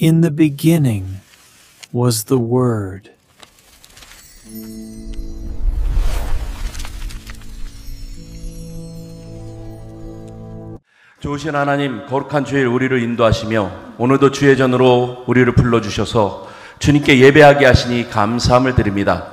In the beginning was the Word. 좋으신 하나님, 거룩한 주일 우리를 인도하시며 오늘도 주의 전으로 우리를 불러주셔서 주님께 예배하게 하시니 감사함을 드립니다.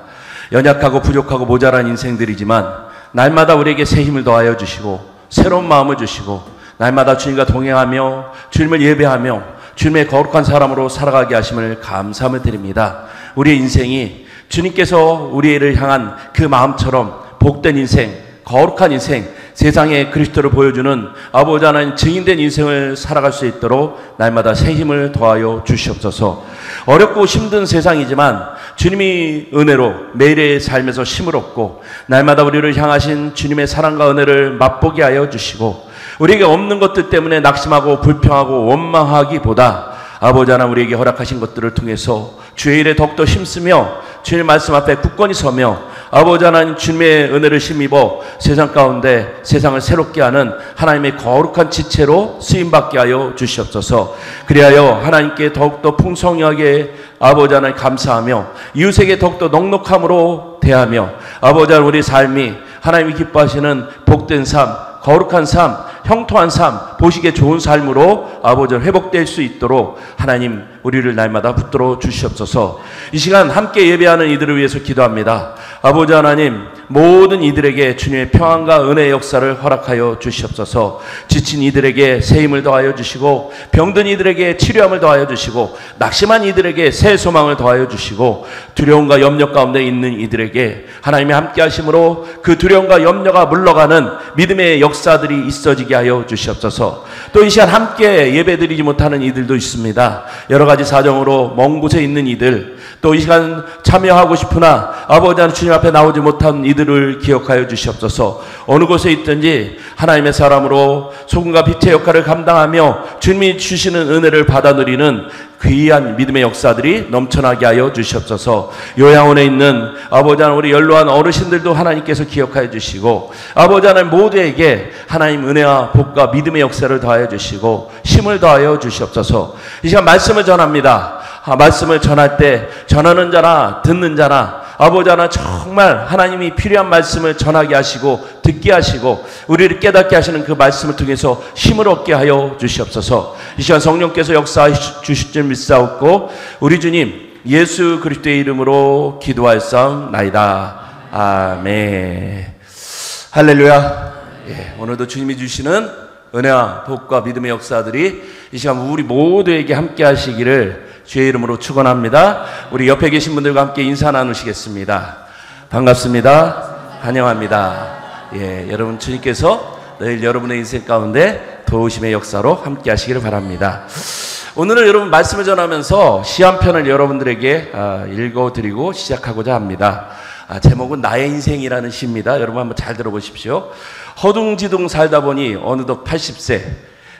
연약하고 부족하고 모자란 인생들이지만 날마다 우리에게 새 힘을 더하여 주시고 새로운 마음을 주시고 날마다 주님과 동행하며 주님을 예배하며 주님의 거룩한 사람으로 살아가게 하심을 감사함을 드립니다. 우리의 인생이 주님께서 우리를 향한 그 마음처럼 복된 인생, 거룩한 인생, 세상에 그리스도를 보여주는 아버지 하나님 증인된 인생을 살아갈 수 있도록 날마다 새 힘을 더하여 주시옵소서. 어렵고 힘든 세상이지만 주님이 은혜로 매일의 삶에서 힘을 얻고 날마다 우리를 향하신 주님의 사랑과 은혜를 맛보게 하여 주시고 우리에게 없는 것들 때문에 낙심하고 불평하고 원망하기보다 아버지 하나님 우리에게 허락하신 것들을 통해서 주의 일에 더욱더 힘쓰며 주님 말씀 앞에 굳건히 서며 아버지 하나님 주님의 은혜를 힘입어 세상 가운데 세상을 새롭게 하는 하나님의 거룩한 지체로 쓰임받게 하여 주시옵소서. 그리하여 하나님께 더욱더 풍성하게 아버지 하나님 감사하며 이웃에게 더욱더 넉넉함으로 대하며 아버지 하나님 우리 삶이 하나님이 기뻐하시는 복된 삶, 거룩한 삶, 형통한 삶, 보시기에 좋은 삶으로 아버지 회복될 수 있도록 하나님 우리를 날마다 붙들어 주시옵소서. 이 시간 함께 예배하는 이들을 위해서 기도합니다. 아버지 하나님 모든 이들에게 주님의 평안과 은혜의 역사를 허락하여 주시옵소서. 지친 이들에게 새 힘을 더하여 주시고 병든 이들에게 치료함을 더하여 주시고 낙심한 이들에게 새 소망을 더하여 주시고 두려움과 염려 가운데 있는 이들에게 하나님이 함께 하심으로 그 두려움과 염려가 물러가는 믿음의 역사들이 있어지게 하여 주시옵소서. 또 이 시간 함께 예배드리지 못하는 이들도 있습니다. 여러 가지 사정으로 먼 곳에 있는 이들, 또 이 시간 참여하고 싶으나 아버지 하나님 주님 앞에 나오지 못한 이들을 기억하여 주시옵소서. 어느 곳에 있든지 하나님의 사람으로 소금과 빛의 역할을 감당하며 주님이 주시는 은혜를 받아 누리는 귀한 믿음의 역사들이 넘쳐나게 하여 주시옵소서. 요양원에 있는 아버지 하나님 우리 연로한 어르신들도 하나님께서 기억하여 주시고 아버지 하나님 모두에게 하나님 은혜와 복과 믿음의 역사를 더하여 주시고 힘을 더하여 주시옵소서. 이 시간 말씀을 전합니다. 말씀을 전할 때 전하는 자나 듣는 자나 아버지 하나 정말 하나님이 필요한 말씀을 전하게 하시고 듣게 하시고 우리를 깨닫게 하시는 그 말씀을 통해서 힘을 얻게 하여 주시옵소서. 이 시간 성령께서 역사해 주실 줄 믿사옵고 우리 주님 예수 그리스도의 이름으로 기도하였사옵나이다. 아멘. 할렐루야. 예, 오늘도 주님이 주시는 은혜와 복과 믿음의 역사들이 이 시간 우리 모두에게 함께 하시기를 주의 이름으로 축원합니다. 우리 옆에 계신 분들과 함께 인사 나누시겠습니다. 반갑습니다. 환영합니다. 예, 여러분 주님께서 늘 여러분의 인생 가운데 도우심의 역사로 함께 하시기를 바랍니다. 오늘은 여러분 말씀을 전하면서 시 한 편을 여러분들에게 읽어드리고 시작하고자 합니다. 제목은 나의 인생이라는 시입니다. 여러분 한번 잘 들어보십시오. 허둥지둥 살다 보니 어느덧 80세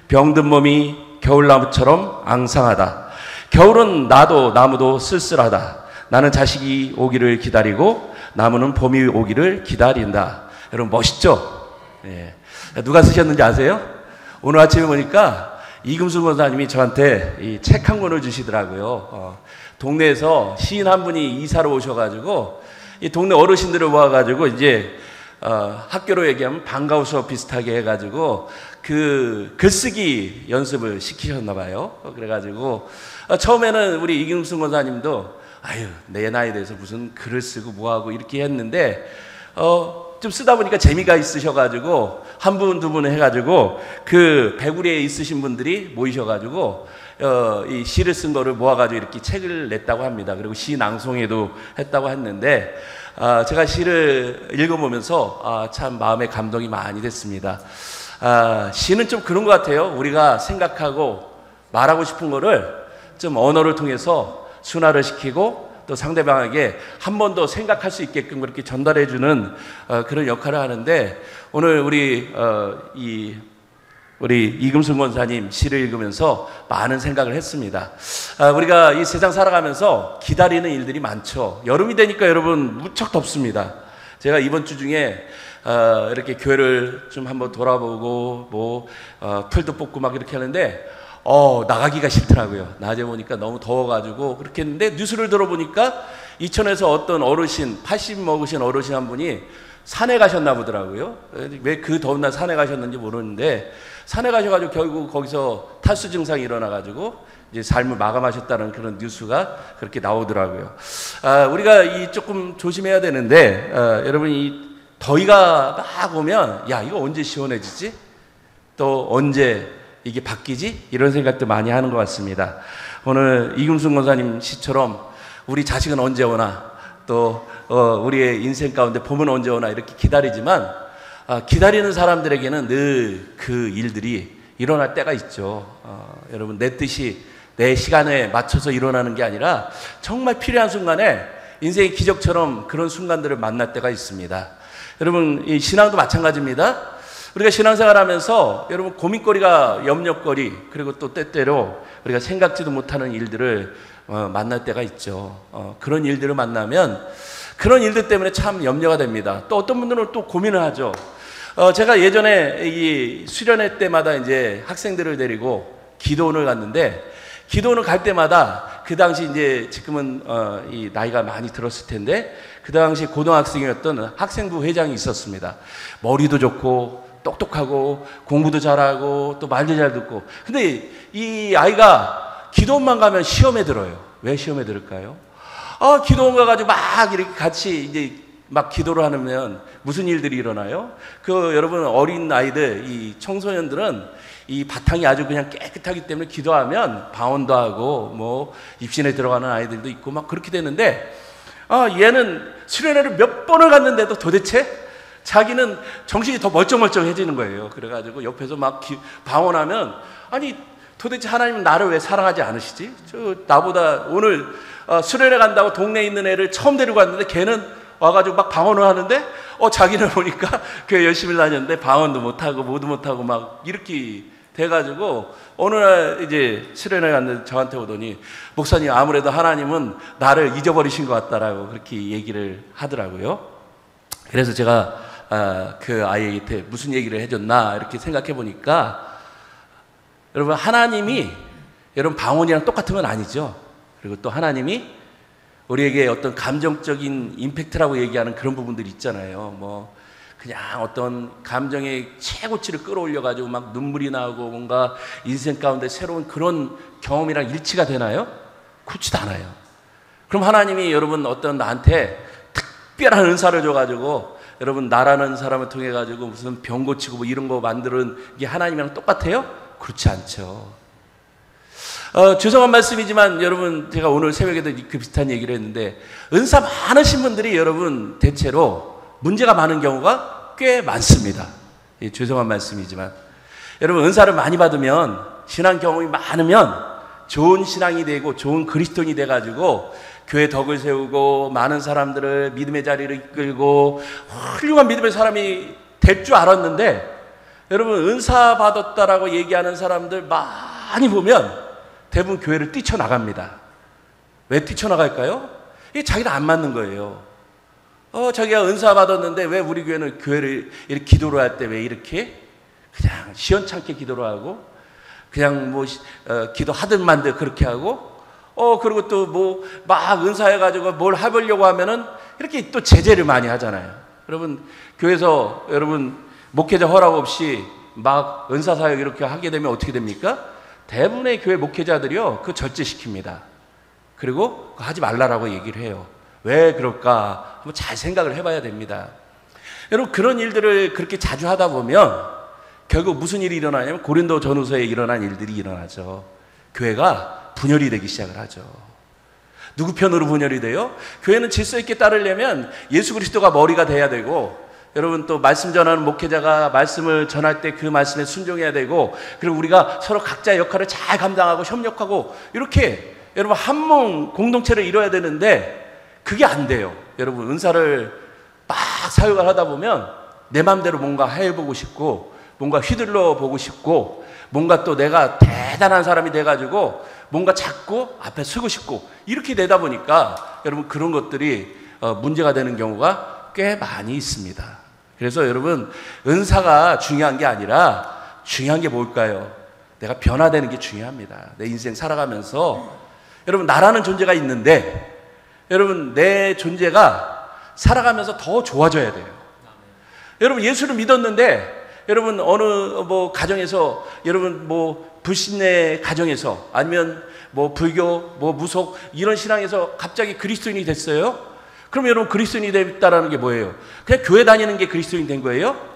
병든 몸이 겨울나무처럼 앙상하다. 겨울은 나도 나무도 쓸쓸하다. 나는 자식이 오기를 기다리고 나무는 봄이 오기를 기다린다. 여러분 멋있죠? 예. 누가 쓰셨는지 아세요? 오늘 아침에 보니까 이금수 권사님이 저한테 이 책 한 권을 주시더라고요. 동네에서 시인 한 분이 이사로 오셔가지고 이 동네 어르신들을 모아가지고 이제 학교로 얘기하면 방과후 수업 비슷하게 해가지고 그 글쓰기 연습을 시키셨나 봐요. 그래가지고 처음에는 우리 이김순 권사님도 아유 내 나이에 대해서 무슨 글을 쓰고 뭐하고 이렇게 했는데 좀 쓰다 보니까 재미가 있으셔가지고 한 분 두 분 해가지고 그 배구리에 있으신 분들이 모이셔가지고 이 시를 쓴 거를 모아가지고 이렇게 책을 냈다고 합니다. 그리고 시 낭송회도 했다고 했는데 제가 시를 읽어보면서 참 마음에 감동이 많이 됐습니다. 시는 좀 그런 것 같아요. 우리가 생각하고 말하고 싶은 거를 좀 언어를 통해서 순화를 시키고 또 상대방에게 한 번 더 생각할 수 있게끔 그렇게 전달해주는 그런 역할을 하는데 오늘 우리 이금순 권사님 시를 읽으면서 많은 생각을 했습니다. 우리가 이 세상 살아가면서 기다리는 일들이 많죠. 여름이 되니까 여러분 무척 덥습니다. 제가 이번 주 중에 이렇게 교회를 좀 한번 돌아보고 풀도 뽑고 막 이렇게 하는데 나가기가 싫더라고요. 낮에 보니까 너무 더워가지고 그렇게 했는데 뉴스를 들어보니까 이천에서 어떤 어르신, 80 먹으신 어르신 한 분이 산에 가셨나 보더라고요. 왜 그 더운 날 산에 가셨는지 모르는데 산에 가셔가지고 결국 거기서 탈수 증상이 일어나가지고 이제 삶을 마감하셨다는 그런 뉴스가 그렇게 나오더라고요. 우리가 이 조금 조심해야 되는데, 여러분 이 더위가 막 오면 야, 이거 언제 시원해지지? 또 언제 이게 바뀌지? 이런 생각도 많이 하는 것 같습니다. 오늘 이금순 권사님 시처럼 우리 자식은 언제 오나, 또 우리의 인생 가운데 봄은 언제 오나 이렇게 기다리지만, 기다리는 사람들에게는 늘 그 일들이 일어날 때가 있죠. 여러분, 내 뜻이 내 시간에 맞춰서 일어나는 게 아니라 정말 필요한 순간에 인생의 기적처럼 그런 순간들을 만날 때가 있습니다. 여러분, 이 신앙도 마찬가지입니다. 우리가 신앙생활 하면서 여러분 고민거리가 염려거리, 그리고 또 때때로 우리가 생각지도 못하는 일들을 만날 때가 있죠. 그런 일들을 만나면 그런 일들 때문에 참 염려가 됩니다. 또 어떤 분들은 또 고민을 하죠. 제가 예전에 이 수련회 때마다 이제 학생들을 데리고 기도원을 갔는데, 기도원을 갈 때마다 그 당시 이제 지금은 이 나이가 많이 들었을 텐데 그 당시 고등학생이었던 학생부 회장이 있었습니다. 머리도 좋고 똑똑하고 공부도 잘하고 또 말도 잘 듣고. 근데 이 아이가 기도원만 가면 시험에 들어요. 왜 시험에 들을까요? 기도원 가가지고 막 이렇게 같이 이제 막 기도를 하면 무슨 일들이 일어나요? 여러분 어린 아이들, 이 청소년들은 이 바탕이 아주 그냥 깨끗하기 때문에 기도하면 방언도 하고 뭐 입신에 들어가는 아이들도 있고 막 그렇게 되는데, 얘는 수련회를 몇 번을 갔는데도 도대체 자기는 정신이 더 멀쩡멀쩡해지는 거예요. 그래가지고 옆에서 막 방언하면, 아니 도대체 하나님은 나를 왜 사랑하지 않으시지? 나보다 오늘 수련회 간다고 동네에 있는 애를 처음 데리고 왔는데 걔는 와가지고 막 방언을 하는데, 자기는 보니까 교회 열심히 다녔는데 방언도 못하고 뭐도 못하고 막 이렇게 돼가지고 어느 날 이제 수련회 갔는데 저한테 오더니, 목사님 아무래도 하나님은 나를 잊어버리신 것 같다라고 그렇게 얘기를 하더라고요. 그래서 제가 그 아이한테 무슨 얘기를 해줬나 이렇게 생각해 보니까, 여러분 하나님이 여러분 방언이랑 똑같은 건 아니죠. 그리고 또 하나님이 우리에게 어떤 감정적인 임팩트라고 얘기하는 그런 부분들이 있잖아요. 뭐 그냥 어떤 감정의 최고치를 끌어올려 가지고 막 눈물이 나오고 뭔가 인생 가운데 새로운 그런 경험이랑 일치가 되나요? 그렇지도 않아요. 그럼 하나님이 여러분 어떤 나한테 특별한 은사를 줘가지고 여러분 나라는 사람을 통해 가지고 무슨 병 고치고 뭐 이런 거 만드는 게 하나님이랑 똑같아요? 그렇지 않죠. 죄송한 말씀이지만 여러분, 제가 오늘 새벽에도 그 비슷한 얘기를 했는데, 은사 많으신 분들이 여러분 대체로 문제가 많은 경우가 꽤 많습니다. 죄송한 말씀이지만 여러분, 은사를 많이 받으면, 신앙 경험이 많으면 좋은 신앙이 되고 좋은 그리스도인이 돼가지고 교회 덕을 세우고 많은 사람들을 믿음의 자리를 이끌고 훌륭한 믿음의 사람이 될 줄 알았는데, 여러분 은사 받았다라고 얘기하는 사람들 많이 보면 대부분 교회를 뛰쳐나갑니다. 왜 뛰쳐나갈까요? 이게 자기랑 안 맞는 거예요. 자기가 은사 받았는데 왜 우리 교회는 교회를 이렇게 기도를 할 때 왜 이렇게 그냥 시원찮게 기도를 하고 그냥 뭐 기도하든 만들 그렇게 하고, 그리고 또 뭐 막 은사해가지고 뭘 해보려고 하면은 이렇게 또 제재를 많이 하잖아요. 여러분 교회에서 여러분 목회자 허락 없이 막 은사 사역 이렇게 하게 되면 어떻게 됩니까? 대부분의 교회 목회자들이요, 그 절제시킵니다. 그리고 하지 말라라고 얘기를 해요. 왜 그럴까? 한번 잘 생각을 해봐야 됩니다. 여러분 그런 일들을 그렇게 자주 하다 보면 결국 무슨 일이 일어나냐면 고린도 전후서에 일어난 일들이 일어나죠. 교회가 분열이 되기 시작을 하죠. 누구 편으로 분열이 돼요? 교회는 질서 있게 따르려면 예수 그리스도가 머리가 돼야 되고, 여러분 또 말씀 전하는 목회자가 말씀을 전할 때 그 말씀에 순종해야 되고, 그리고 우리가 서로 각자의 역할을 잘 감당하고 협력하고 이렇게 여러분 한 몸 공동체를 이뤄야 되는데 그게 안 돼요. 여러분 은사를 막 사역을 하다 보면 내 마음대로 뭔가 해보고 싶고 뭔가 휘둘러 보고 싶고 뭔가 또 내가 대단한 사람이 돼가지고 뭔가 찾고 앞에 서고 싶고 이렇게 되다 보니까 여러분 그런 것들이 문제가 되는 경우가 꽤 많이 있습니다. 그래서 여러분 은사가 중요한 게 아니라 중요한 게 뭘까요? 내가 변화되는 게 중요합니다. 내 인생 살아가면서 여러분 나라는 존재가 있는데 여러분 내 존재가 살아가면서 더 좋아져야 돼요. 여러분 예수를 믿었는데 여러분 어느 뭐 가정에서 여러분 뭐 불신의 가정에서 아니면 뭐 불교 뭐 무속 이런 신앙에서 갑자기 그리스도인이 됐어요? 그럼 여러분 그리스도인이 됐다라는 게 뭐예요? 그냥 교회 다니는 게 그리스도인 된 거예요?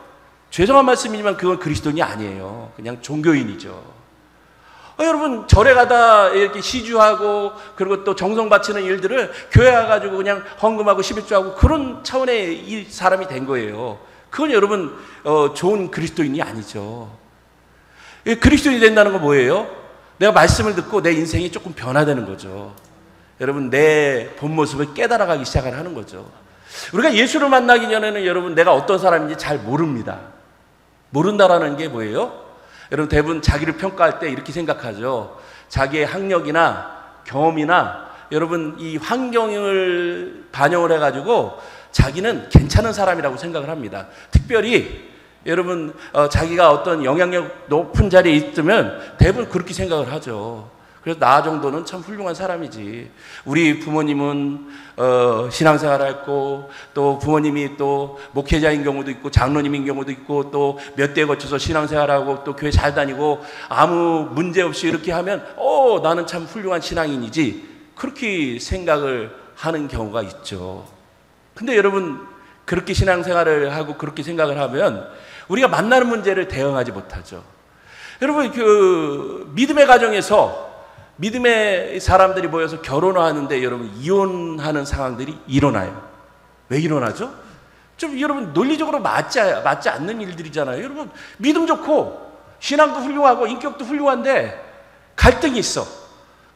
죄송한 말씀이지만 그건 그리스도인이 아니에요. 그냥 종교인이죠. 여러분 절에 가다 이렇게 시주하고 그리고 또 정성 바치는 일들을 교회 와가지고 그냥 헌금하고 11조하고 그런 차원의 이 사람이 된 거예요. 그건 여러분 좋은 그리스도인이 아니죠. 그리스도인이 된다는 건 뭐예요? 내가 말씀을 듣고 내 인생이 조금 변화되는 거죠. 여러분 내 본 모습을 깨달아가기 시작을 하는 거죠. 우리가 예수를 만나기 전에는 여러분 내가 어떤 사람인지 잘 모릅니다. 모른다라는 게 뭐예요? 여러분 대부분 자기를 평가할 때 이렇게 생각하죠. 자기의 학력이나 경험이나 여러분 이 환경을 반영을 해가지고 자기는 괜찮은 사람이라고 생각을 합니다. 특별히 여러분 자기가 어떤 영향력 높은 자리에 있으면 대부분 그렇게 생각을 하죠. 그래서 나 정도는 참 훌륭한 사람이지. 우리 부모님은 신앙생활을 했고 또 부모님이 또 목회자인 경우도 있고 장로님인 경우도 있고 또 몇 대에 거쳐서 신앙생활하고 또 교회 잘 다니고 아무 문제 없이 이렇게 하면 나는 참 훌륭한 신앙인이지 그렇게 생각을 하는 경우가 있죠. 근데 여러분 그렇게 신앙생활을 하고 그렇게 생각을 하면 우리가 만나는 문제를 대응하지 못하죠. 여러분 그 믿음의 가정에서 믿음의 사람들이 모여서 결혼을 하는데 여러분 이혼하는 상황들이 일어나요. 왜 일어나죠? 좀 여러분 논리적으로 맞지 않는 일들이잖아요. 여러분 믿음 좋고 신앙도 훌륭하고 인격도 훌륭한데 갈등이 있어.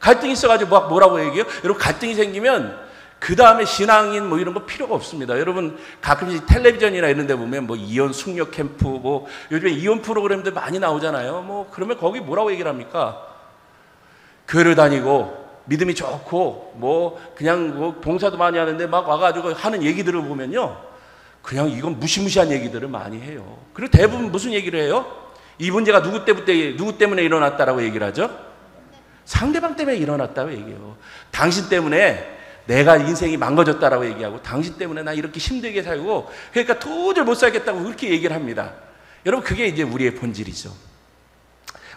갈등이 있어가지고 뭐라고 얘기해요? 여러분 갈등이 생기면 그 다음에 신앙인 뭐 이런 거 필요가 없습니다. 여러분 가끔씩 텔레비전이나 이런 데 보면 뭐 이혼 숙녀 캠프 뭐 요즘에 이혼 프로그램들 많이 나오잖아요. 뭐 그러면 거기 뭐라고 얘기를 합니까? 교회를 다니고 믿음이 좋고 뭐 그냥 뭐 봉사도 많이 하는데 막 와가지고 하는 얘기들을 보면요 그냥 이건 무시무시한 얘기들을 많이 해요. 그리고 대부분 무슨 얘기를 해요? 이 문제가 누구 때문에 일어났다라고 얘기를 하죠? 상대방 때문에 일어났다고 얘기해요. 당신 때문에 내가 인생이 망가졌다라고 얘기하고 당신 때문에 나 이렇게 힘들게 살고 그러니까 도저히 못 살겠다고 그렇게 얘기를 합니다. 여러분 그게 이제 우리의 본질이죠.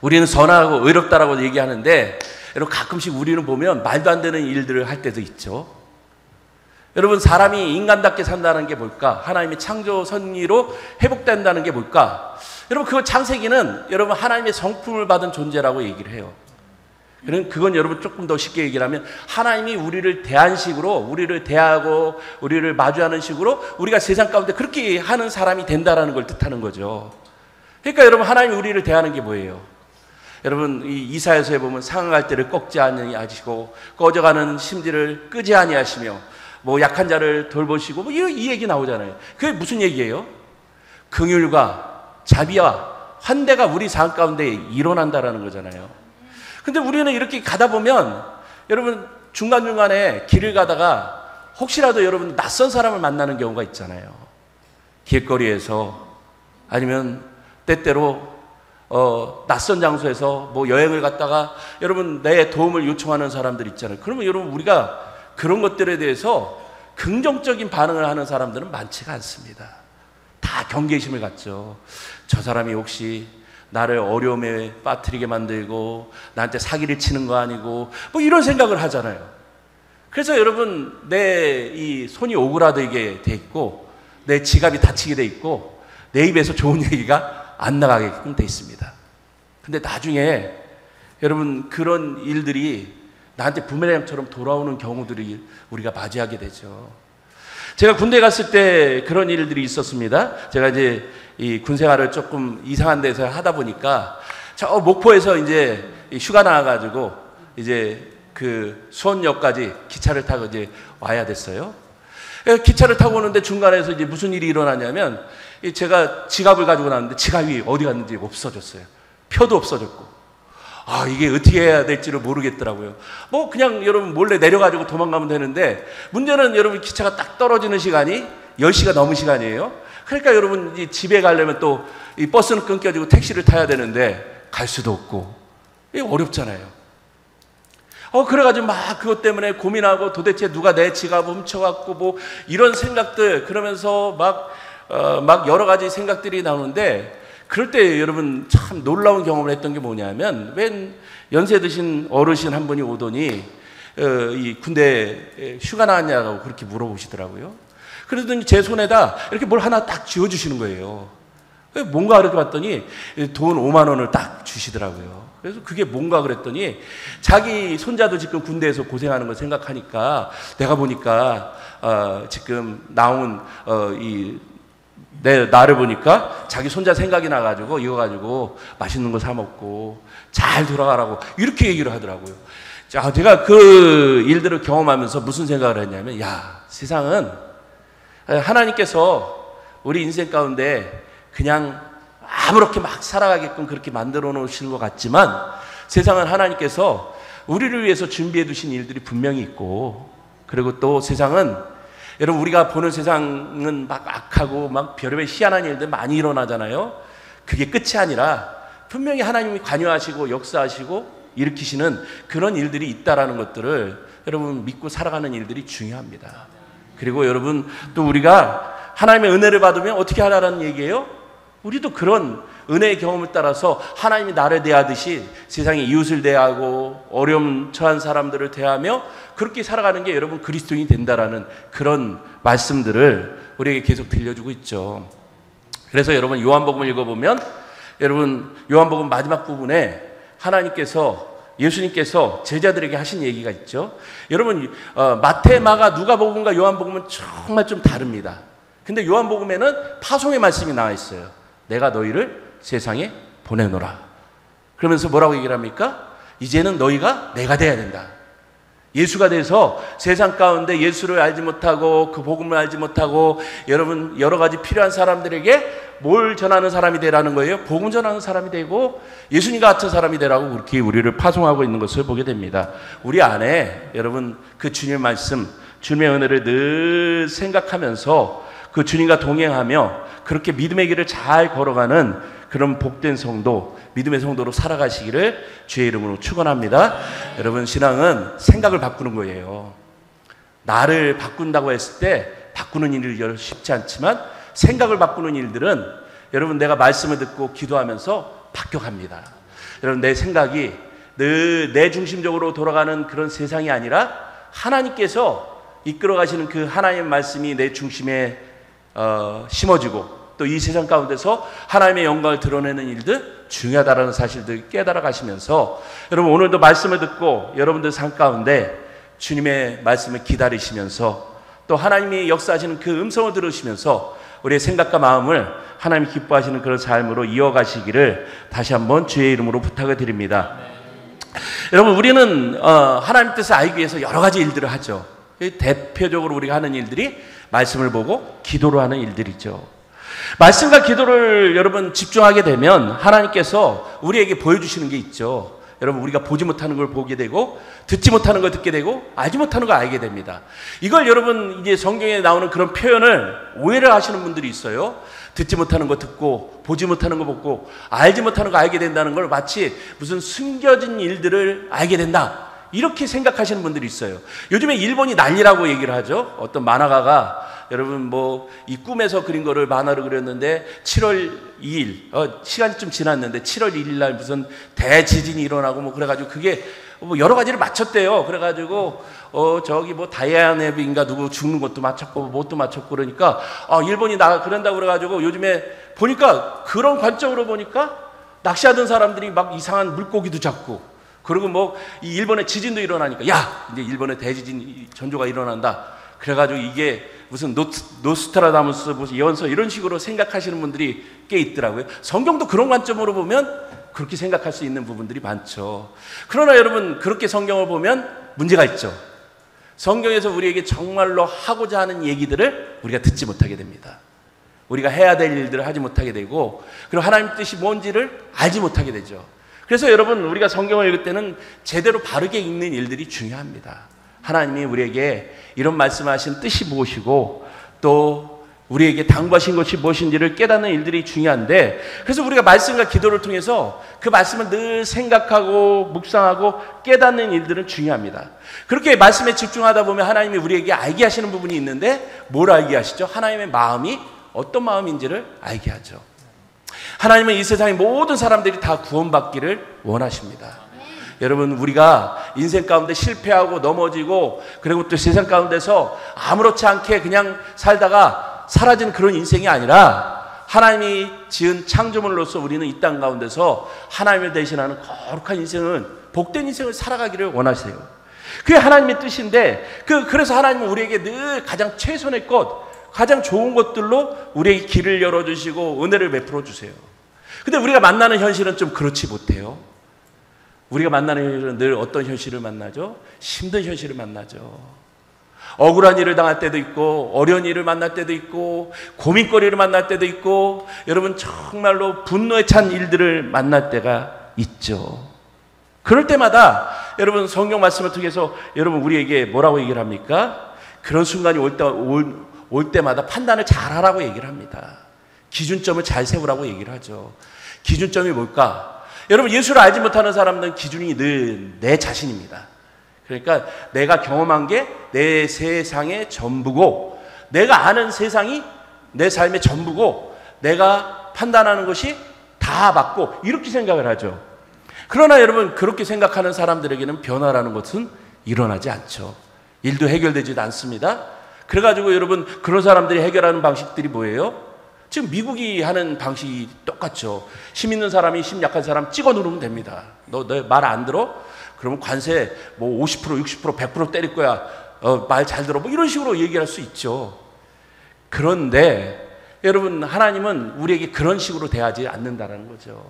우리는 선하고 의롭다라고 얘기하는데 여러분 가끔씩 우리는 보면 말도 안 되는 일들을 할 때도 있죠. 여러분 사람이 인간답게 산다는 게 뭘까? 하나님의 창조 선리로 회복된다는 게 뭘까? 여러분 그건 창세기는 여러분 하나님의 성품을 받은 존재라고 얘기를 해요. 그건 여러분 조금 더 쉽게 얘기를 하면 하나님이 우리를 대한 식으로 우리를 대하고 우리를 마주하는 식으로 우리가 세상 가운데 그렇게 하는 사람이 된다라는 걸 뜻하는 거죠. 그러니까 여러분 하나님이 우리를 대하는 게 뭐예요? 여러분 이 이사야서에 보면 상응할 때를 꺾지 아니하시고 꺼져가는 심지를 끄지 아니하시며 뭐 약한 자를 돌보시고 뭐 이 얘기 나오잖아요. 그게 무슨 얘기예요? 긍휼과 자비와 환대가 우리 삶 가운데 일어난다라는 거잖아요. 근데 우리는 이렇게 가다 보면 여러분 중간중간에 길을 가다가 혹시라도 여러분 낯선 사람을 만나는 경우가 있잖아요. 길거리에서 아니면 때때로 낯선 장소에서 뭐 여행을 갔다가 여러분 내 도움을 요청하는 사람들 있잖아요. 그러면 여러분 우리가 그런 것들에 대해서 긍정적인 반응을 하는 사람들은 많지가 않습니다. 다 경계심을 갖죠. 저 사람이 혹시 나를 어려움에 빠뜨리게 만들고 나한테 사기를 치는 거 아니고 뭐 이런 생각을 하잖아요. 그래서 여러분 내 이 손이 오그라들게 돼 있고 내 지갑이 다치게 돼 있고 내 입에서 좋은 얘기가 안 나가게끔 돼 있습니다. 근데 나중에 여러분 그런 일들이 나한테 부메랑처럼 돌아오는 경우들이 우리가 맞이하게 되죠. 제가 군대 갔을 때 그런 일들이 있었습니다. 제가 이제 이 군 생활을 조금 이상한 데서 하다 보니까 저 목포에서 이제 휴가 나와가지고 이제 그 수원역까지 기차를 타고 이제 와야 됐어요. 기차를 타고 오는데 중간에서 이제 무슨 일이 일어나냐면 제가 지갑을 가지고 나왔는데 지갑이 어디 갔는지 없어졌어요. 표도 없어졌고. 이게 어떻게 해야 될지를 모르겠더라고요. 뭐 그냥 여러분 몰래 내려가지고 도망가면 되는데 문제는 여러분 기차가 딱 떨어지는 시간이 10시가 넘은 시간이에요. 그러니까 여러분 이 집에 가려면 또 이 버스는 끊겨지고 택시를 타야 되는데 갈 수도 없고 이게 어렵잖아요. 그래가지고 막 그것 때문에 고민하고 도대체 누가 내 지갑 훔쳐갖고 뭐 이런 생각들 그러면서 막 여러 가지 생각들이 나오는데 그럴 때 여러분 참 놀라운 경험을 했던 게 뭐냐면 웬 연세 드신 어르신 한 분이 오더니 이 군대 휴가 나왔냐고 그렇게 물어보시더라고요. 그러더니 제 손에다 이렇게 뭘 하나 딱 쥐어주시는 거예요. 뭔가 그렇게 봤더니 돈 5만 원을 딱 주시더라고요. 그래서 그게 뭔가 그랬더니 자기 손자도 지금 군대에서 고생하는 걸 생각하니까 내가 보니까 지금 나온 나를 보니까 자기 손자 생각이 나가지고 이거 가지고 맛있는 거 사 먹고 잘 돌아가라고 이렇게 얘기를 하더라고요. 자, 제가 그 일들을 경험하면서 무슨 생각을 했냐면, 야, 세상은 하나님께서 우리 인생 가운데 그냥 아무렇게 막 살아가게끔 그렇게 만들어 놓으시는 것 같지만 세상은 하나님께서 우리를 위해서 준비해 두신 일들이 분명히 있고, 그리고 또 세상은 여러분 우리가 보는 세상은 막 악하고 막 별의별 희한한 일들 많이 일어나잖아요. 그게 끝이 아니라 분명히 하나님이 관여하시고 역사하시고 일으키시는 그런 일들이 있다라는 것들을 여러분 믿고 살아가는 일들이 중요합니다. 그리고 여러분 또 우리가 하나님의 은혜를 받으면 어떻게 하라는 얘기예요? 우리도 그런 은혜의 경험을 따라서 하나님이 나를 대하듯이 세상의 이웃을 대하고 어려움 처한 사람들을 대하며 그렇게 살아가는 게 여러분 그리스도인이 된다라는 그런 말씀들을 우리에게 계속 들려주고 있죠. 그래서 여러분 요한복음을 읽어보면 여러분 요한복음 마지막 부분에 예수님께서 제자들에게 하신 얘기가 있죠. 여러분 마태, 마가, 누가복음과 요한복음은 정말 좀 다릅니다. 근데 요한복음에는 파송의 말씀이 나와 있어요. 내가 너희를 세상에 보내노라. 그러면서 뭐라고 얘기를 합니까? 이제는 너희가 내가 돼야 된다. 예수가 돼서 세상 가운데 예수를 알지 못하고 그 복음을 알지 못하고 여러분 여러 가지 필요한 사람들에게 뭘 전하는 사람이 되라는 거예요? 복음 전하는 사람이 되고 예수님과 같은 사람이 되라고 그렇게 우리를 파송하고 있는 것을 보게 됩니다. 우리 안에 여러분 그 주님의 말씀, 주님의 은혜를 늘 생각하면서 그 주님과 동행하며 그렇게 믿음의 길을 잘 걸어가는 그런 복된 성도, 믿음의 성도로 살아가시기를 주의 이름으로 축원합니다. 여러분 신앙은 생각을 바꾸는 거예요. 나를 바꾼다고 했을 때 바꾸는 일이 쉽지 않지만 생각을 바꾸는 일들은 여러분 내가 말씀을 듣고 기도하면서 바뀌어갑니다. 여러분 내 생각이 늘 내 중심적으로 돌아가는 그런 세상이 아니라 하나님께서 이끌어 가시는 그 하나님의 말씀이 내 중심에 심어지고 또 이 세상 가운데서 하나님의 영광을 드러내는 일들 중요하다는 사실들 깨달아 가시면서 여러분 오늘도 말씀을 듣고 여러분들 삶 가운데 주님의 말씀을 기다리시면서 또 하나님이 역사하시는 그 음성을 들으시면서 우리의 생각과 마음을 하나님이 기뻐하시는 그런 삶으로 이어가시기를 다시 한번 주의 이름으로 부탁을 드립니다. 여러분 우리는 하나님 뜻을 알기 위해서 여러 가지 일들을 하죠. 대표적으로 우리가 하는 일들이 말씀을 보고 기도로 하는 일들이죠. 말씀과 기도를 여러분 집중하게 되면 하나님께서 우리에게 보여주시는 게 있죠. 여러분 우리가 보지 못하는 걸 보게 되고 듣지 못하는 걸 듣게 되고 알지 못하는 걸 알게 됩니다. 이걸 여러분 이제 성경에 나오는 그런 표현을 오해를 하시는 분들이 있어요. 듣지 못하는 거 듣고 보지 못하는 거 보고 알지 못하는 거 알게 된다는 걸 마치 무슨 숨겨진 일들을 알게 된다 이렇게 생각하시는 분들이 있어요. 요즘에 일본이 난리라고 얘기를 하죠. 어떤 만화가가 여러분 뭐 이 꿈에서 그린 거를 만화로 그렸는데 7월 2일 시간이 좀 지났는데 7월 1일 날 무슨 대지진이 일어나고 뭐 그래가지고 그게 뭐 여러 가지를 맞췄대요. 그래가지고 저기 뭐 다이아네비인가 누구 죽는 것도 맞췄고 뭣도 맞췄고 그러니까 일본이 그런다고 그래가지고 요즘에 보니까 그런 관점으로 보니까 낚시하던 사람들이 막 이상한 물고기도 잡고 그리고 뭐 이 일본에 지진도 일어나니까 야 이제 일본에 대지진 전조가 일어난다. 그래가지고 이게 무슨 노스트라다무스 무슨 예언서 이런 식으로 생각하시는 분들이 꽤 있더라고요. 성경도 그런 관점으로 보면 그렇게 생각할 수 있는 부분들이 많죠. 그러나 여러분 그렇게 성경을 보면 문제가 있죠. 성경에서 우리에게 정말로 하고자 하는 얘기들을 우리가 듣지 못하게 됩니다. 우리가 해야 될 일들을 하지 못하게 되고 그리고 하나님 뜻이 뭔지를 알지 못하게 되죠. 그래서 여러분 우리가 성경을 읽을 때는 제대로 바르게 읽는 일들이 중요합니다. 하나님이 우리에게 이런 말씀하신 뜻이 무엇이고 또 우리에게 당부하신 것이 무엇인지를 깨닫는 일들이 중요한데, 그래서 우리가 말씀과 기도를 통해서 그 말씀을 늘 생각하고 묵상하고 깨닫는 일들은 중요합니다. 그렇게 말씀에 집중하다 보면 하나님이 우리에게 알게 하시는 부분이 있는데, 뭘 알게 하시죠? 하나님의 마음이 어떤 마음인지를 알게 하죠. 하나님은 이 세상의 모든 사람들이 다 구원받기를 원하십니다. 여러분, 우리가 인생 가운데 실패하고 넘어지고, 그리고 또 세상 가운데서 아무렇지 않게 그냥 살다가 사라지는 그런 인생이 아니라, 하나님이 지은 창조물로서 우리는 이 땅 가운데서 하나님을 대신하는 거룩한 인생은, 복된 인생을 살아가기를 원하세요. 그게 하나님의 뜻인데, 그래서 하나님은 우리에게 늘 가장 최선의 것, 가장 좋은 것들로 우리에게 길을 열어주시고 은혜를 베풀어 주세요. 근데 우리가 만나는 현실은 좀 그렇지 못해요. 우리가 만나는 현실은 늘 어떤 현실을 만나죠? 힘든 현실을 만나죠. 억울한 일을 당할 때도 있고, 어려운 일을 만날 때도 있고, 고민거리를 만날 때도 있고, 여러분 정말로 분노에 찬 일들을 만날 때가 있죠. 그럴 때마다 여러분 성경 말씀을 통해서 여러분 우리에게 뭐라고 얘기를 합니까? 그런 순간이 올 때마다 판단을 잘하라고 얘기를 합니다. 기준점을 잘 세우라고 얘기를 하죠. 기준점이 뭘까? 여러분, 예수를 알지 못하는 사람들은 기준이 늘 내 자신입니다. 그러니까 내가 경험한 게 내 세상의 전부고, 내가 아는 세상이 내 삶의 전부고, 내가 판단하는 것이 다 맞고, 이렇게 생각을 하죠. 그러나 여러분, 그렇게 생각하는 사람들에게는 변화라는 것은 일어나지 않죠. 일도 해결되지도 않습니다. 그래가지고 여러분, 그런 사람들이 해결하는 방식들이 뭐예요? 지금 미국이 하는 방식이 똑같죠. 힘 있는 사람이 힘 약한 사람 찍어 누르면 됩니다. 너 말 안 들어? 그러면 관세 뭐 50%, 60%, 100% 때릴 거야. 말 잘 들어. 뭐 이런 식으로 얘기할 수 있죠. 그런데 여러분, 하나님은 우리에게 그런 식으로 대하지 않는다는 거죠.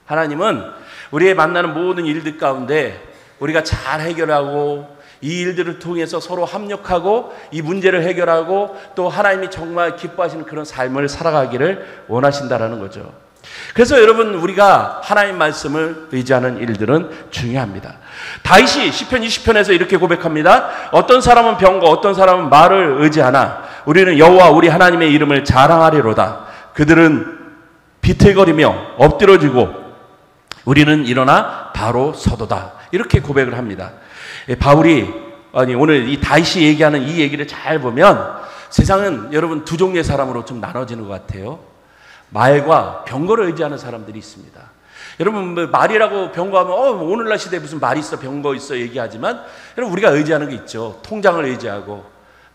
하나님은 우리의 만나는 모든 일들 가운데 우리가 잘 해결하고, 이 일들을 통해서 서로 합력하고 이 문제를 해결하고, 또 하나님이 정말 기뻐하시는 그런 삶을 살아가기를 원하신다라는 거죠. 그래서 여러분, 우리가 하나님 말씀을 의지하는 일들은 중요합니다. 다윗이 시편 20편에서 이렇게 고백합니다. 어떤 사람은 병과 어떤 사람은 말을 의지하나 우리는 여호와 우리 하나님의 이름을 자랑하리로다. 그들은 비틀거리며 엎드러지고 우리는 일어나 바로 서도다. 이렇게 고백을 합니다. 바울이, 오늘 이 다윗이 얘기하는 이 얘기를 잘 보면 세상은 여러분 두 종류의 사람으로 좀 나눠지는 것 같아요. 말과 병거를 의지하는 사람들이 있습니다. 여러분, 뭐 말이라고 병거하면 오늘날 시대에 무슨 말이 있어, 병거 있어 얘기하지만, 여러분 우리가 의지하는 게 있죠. 통장을 의지하고,